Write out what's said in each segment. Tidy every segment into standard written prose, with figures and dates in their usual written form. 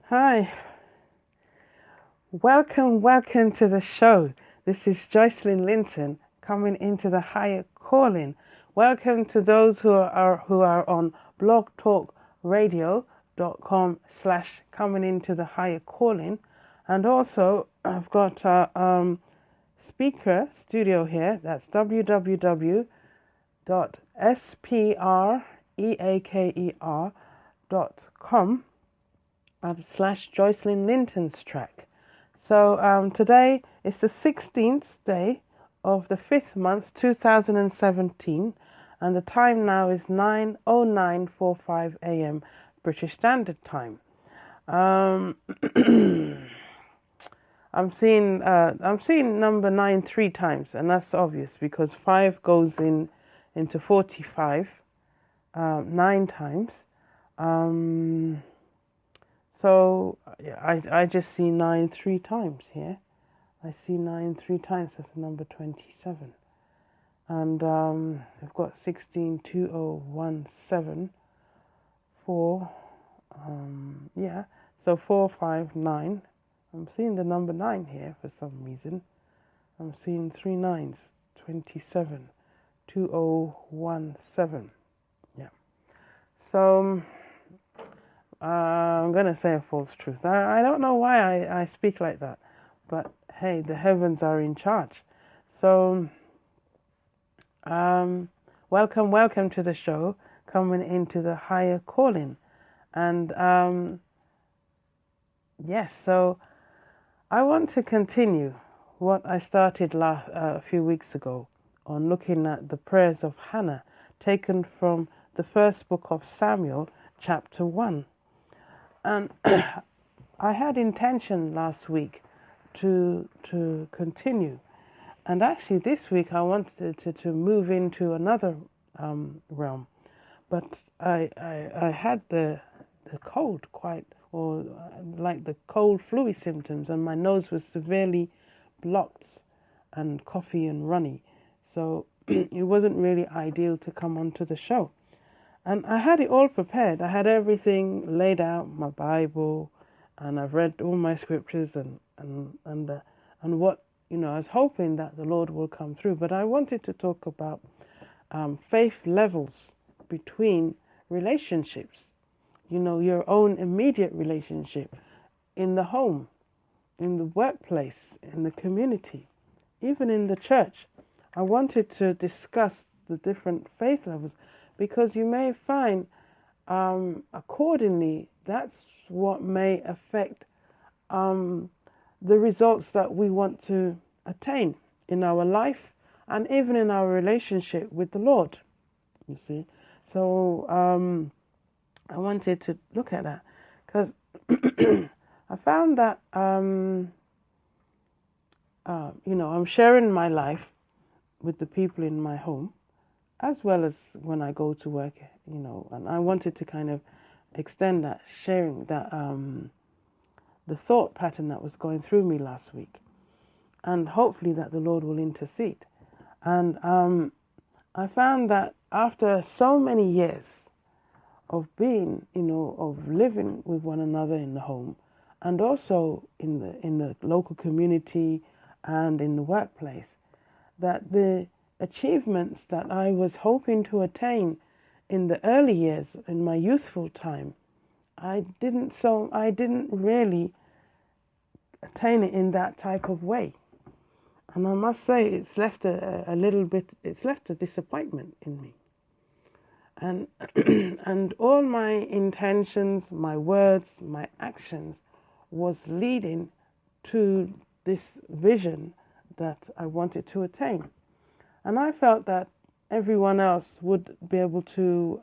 Hi, welcome to the show. This is Joycelyn Linton coming into the higher calling. Welcome to those who are on blogtalkradio.com/coming into the higher calling, and also I've got a speaker studio here. That's www.spreaker.com / Joycelyn Linton's track. So today is the 16th day of the 5th month 2017, and the time now is 9:09:45 a.m. British Standard Time. I'm seeing number 9 3 times, and that's obvious because 5 goes into 45 9 times. So I just see 9 3 times here. I see 9 3 times. That's number 27. And I've got 16 2017 4. Yeah. So 4 5 9. I'm seeing the number 9 here for some reason. I'm seeing 3 9s. 27 2017. Yeah. So I'm going to say a false truth. I don't know why I speak like that, but hey, the heavens are in charge. So, welcome to the show, coming into the higher calling. And yes, so I want to continue what I started a few weeks ago on looking at the prayers of Hannah, taken from the first book of Samuel, chapter 1. And I had intention last week to continue, and actually this week I wanted to move into another realm, but I had the cold like the cold flu symptoms, and my nose was severely blocked and coughy and runny, so it wasn't really ideal to come onto the show. And I had it all prepared. I had everything laid out, my Bible, and I've read all my scriptures and what, I was hoping that the Lord will come through. But I wanted to talk about faith levels between relationships. Your own immediate relationship in the home, in the workplace, in the community, even in the church. I wanted to discuss the different faith levels, because you may find accordingly that's what may affect the results that we want to attain in our life and even in our relationship with the Lord, you see. So I wanted to look at that because I found that I'm sharing my life with the people in my home, as well as when I go to work, and I wanted to kind of extend that, sharing that, the thought pattern that was going through me last week, and hopefully that the Lord will intercede. And I found that after so many years of being, of living with one another in the home, and also in the local community and in the workplace, that the achievements that I was hoping to attain in the early years, in my youthful time, I didn't really attain it in that type of way. And I must say it's left it's left a disappointment in me. And and all my intentions, my words, my actions was leading to this vision that I wanted to attain. And I felt that everyone else would be able to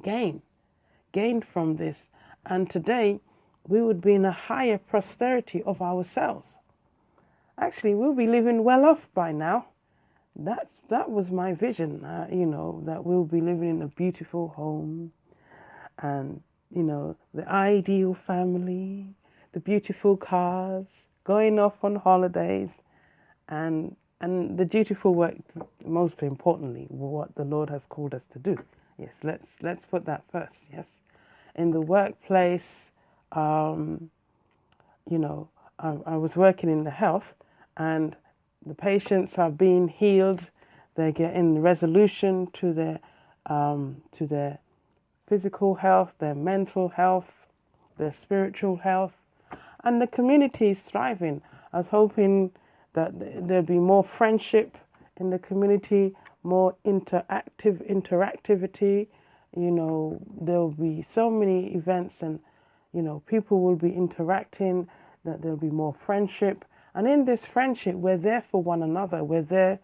gain from this. And today, we would be in a higher prosperity of ourselves. Actually, we'll be living well off by now. That was my vision, that we'll be living in a beautiful home and, the ideal family, the beautiful cars, going off on holidays, and the dutiful work, most importantly, what the Lord has called us to do. Yes, let's put that first. Yes, in the workplace, Um, I was working in the health, and the patients are being healed. They're getting resolution to their physical health, their mental health, their spiritual health, and the community is thriving. I was hoping that there'd be more friendship in the community, more interactivity. There'll be so many events, and people will be interacting. That there'll be more friendship, and in this friendship, we're there for one another. We're there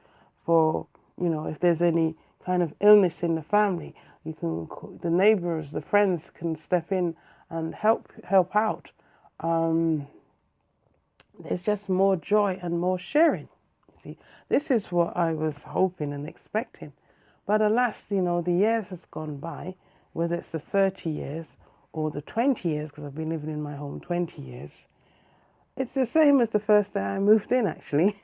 for if there's any kind of illness in the family, the neighbors, the friends can step in and help out. There's just more joy and more sharing. See, this is what I was hoping and expecting. But alas, the years has gone by, whether it's the 30 years or the 20 years, because I've been living in my home 20 years. It's the same as the first day I moved in, actually.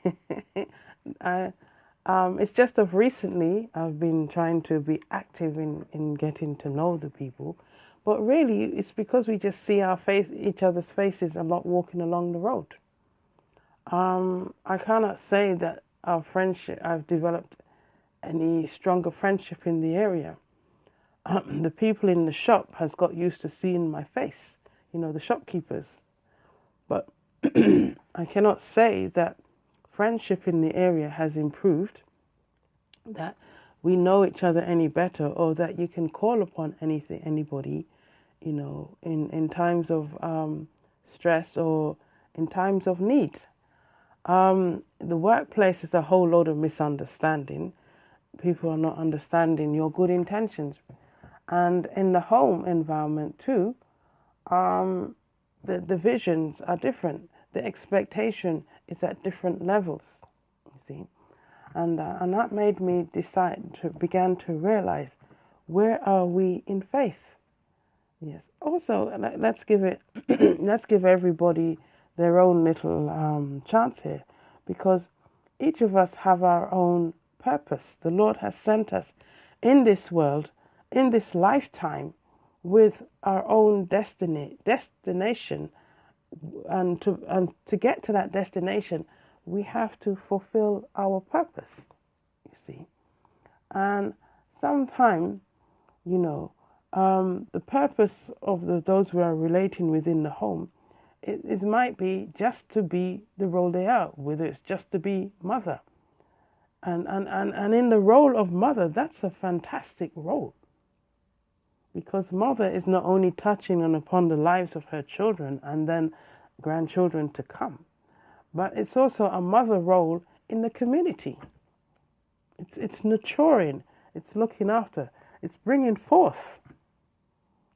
It's just of recently I've been trying to be active in getting to know the people. But really, it's because we just see each other's faces a lot walking along the road. I cannot say that our friendship, I've developed any stronger friendship in the area. The people in the shop has got used to seeing my face, the shopkeepers. But I cannot say that friendship in the area has improved, that we know each other any better, or that you can call upon anybody, in times of stress or in times of need. The workplace is a whole load of misunderstanding. People are not understanding your good intentions. And in the home environment too, the visions are different. The expectation is at different levels, you see. And that made me began to realize, where are we in faith? Yes. Also, let's give everybody their own little chance here, because each of us have our own purpose. The Lord has sent us in this world, in this lifetime, with our own destination, and to get to that destination, we have to fulfill our purpose, you see. And sometimes, the purpose of those we are relating within the home, it might be just to be the role they are, whether it's just to be mother. And in the role of mother, that's a fantastic role. Because mother is not only touching upon the lives of her children and then grandchildren to come, but it's also a mother role in the community. It's nurturing, it's looking after, it's bringing forth,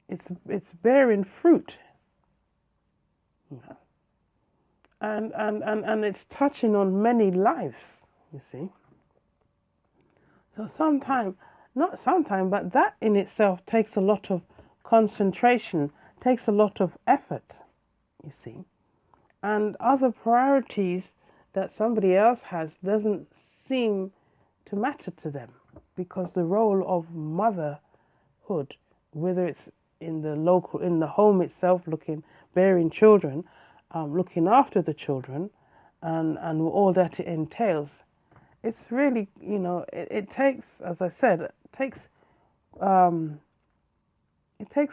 it's bearing fruit. And it's touching on many lives, you see. So but that in itself takes a lot of concentration, takes a lot of effort, you see. And other priorities that somebody else has doesn't seem to matter to them, because the role of motherhood, whether it's in the home itself, bearing children, looking after the children, and all that it entails, it's really, it takes, as I said, it takes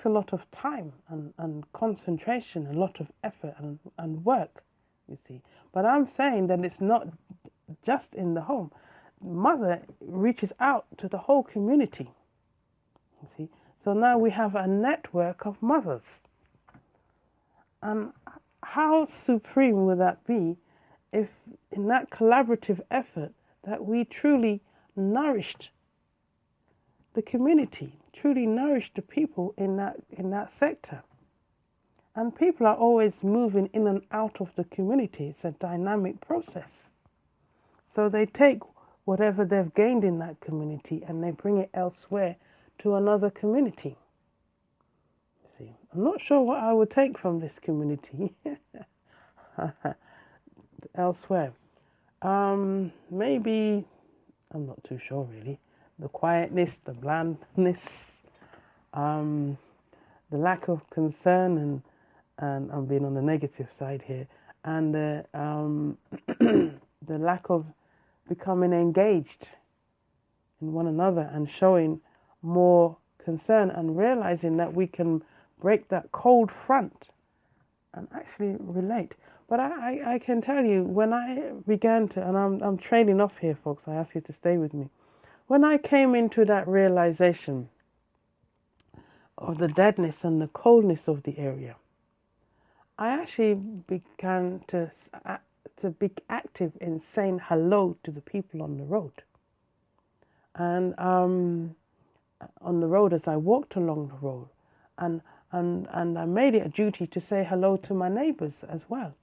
a lot of time and concentration, a lot of effort and work, you see. But I'm saying that it's not just in the home. Mother reaches out to the whole community, you see. So now we have a network of mothers. And how supreme would that be if in that collaborative effort that we truly nourished the community, truly nourished the people in that sector. And people are always moving in and out of the community. It's a dynamic process. So they take whatever they've gained in that community and they bring it elsewhere to another community. See, I'm not sure what I would take from this community elsewhere. Maybe, I'm not too sure really, the quietness, the blandness, the lack of concern and I'm being on the negative side here, and the lack of becoming engaged in one another and showing more concern and realizing that we can break that cold front and actually relate. But I can tell you, when I began to, and I'm trailing off here, folks, I ask you to stay with me. When I came into that realization of the deadness and the coldness of the area, I actually began to be active in saying hello to the people on the road. And on the road, as I walked along the road, and I made it a duty to say hello to my neighbors as well,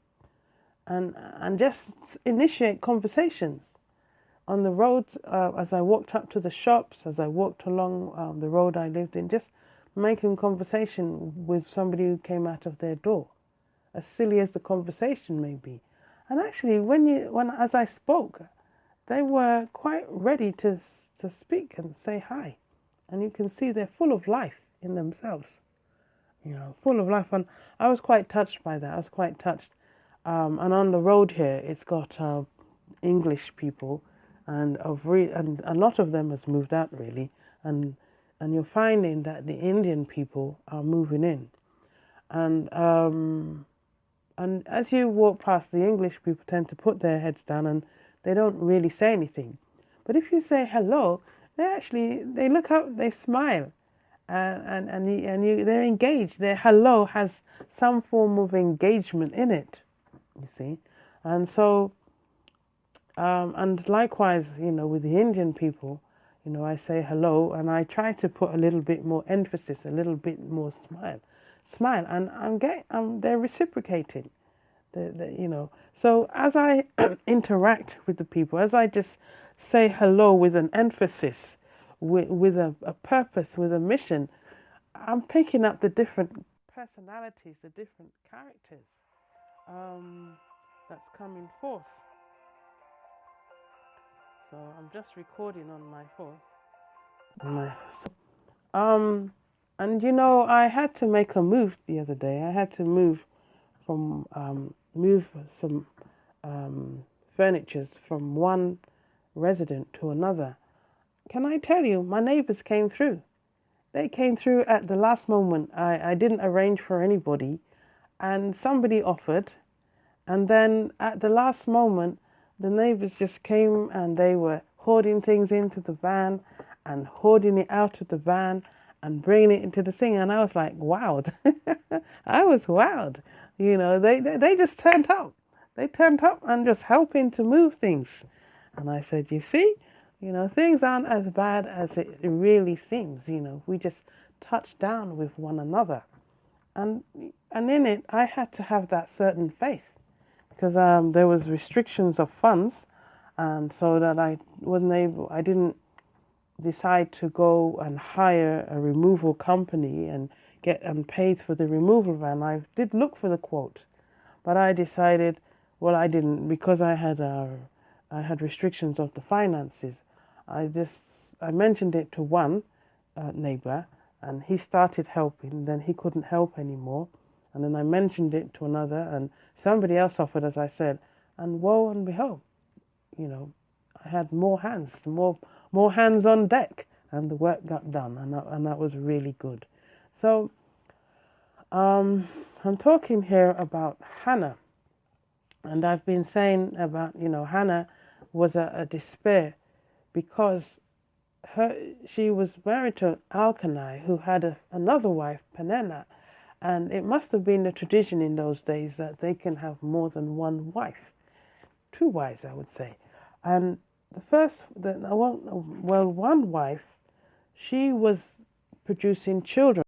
and just initiate conversations on the road, as I walked up to the shops, as I walked along the road I lived in, just making conversation with somebody who came out of their door, as silly as the conversation may be. And actually, as I spoke, they were quite ready to speak and say hi, and you can see they're full of life in themselves, full of life. And I was quite touched by that. I was quite touched. And on the road here, it's got English people, and a lot of them has moved out really, and you're finding that the Indian people are moving in, and as you walk past, the English people tend to put their heads down and they don't really say anything. But if you say hello, they look up, they smile, they're engaged. Their hello has some form of engagement in it, you see. And so, and likewise, with the Indian people, I say hello, and I try to put a little bit more emphasis, a little bit more smile, and they're reciprocating. So as I interact with the people, as I just say hello with an emphasis, with a purpose, with a mission, I'm picking up the different personalities, the different characters that's coming forth. So I'm just recording on my phone. And I had to make a move the other day. I had to move some furnitures from one resident to another. Can I tell you, my neighbors came through. They came through at the last moment. I didn't arrange for anybody, and somebody offered, and then at the last moment, the neighbors just came and they were hoarding things into the van and hoarding it out of the van and bringing it into the thing. And I was like, wowed. I was wowed. They just turned up. They turned up and just helping to move things. And I said, you see, things aren't as bad as it really seems. We just touch down with one another. And in it, I had to have that certain faith, because there was restrictions of funds, and so that I didn't decide to go and hire a removal company and pay for the removal van. I did look for the quote, but I decided, well, I didn't, because I had restrictions of the finances. I mentioned it to one neighbor, and he started helping. Then he couldn't help anymore, and then I mentioned it to another, and somebody else offered, as I said, and woe and behold, I had more hands on deck, and the work got done, and that was really good. So, I'm talking here about Hannah, and I've been saying about, Hannah was a despair, because she was married to Elkanah, who had another wife, Peninnah. And it must have been the tradition in those days that they can have more than one wife. 2 wives, I would say. And one wife, she was producing children.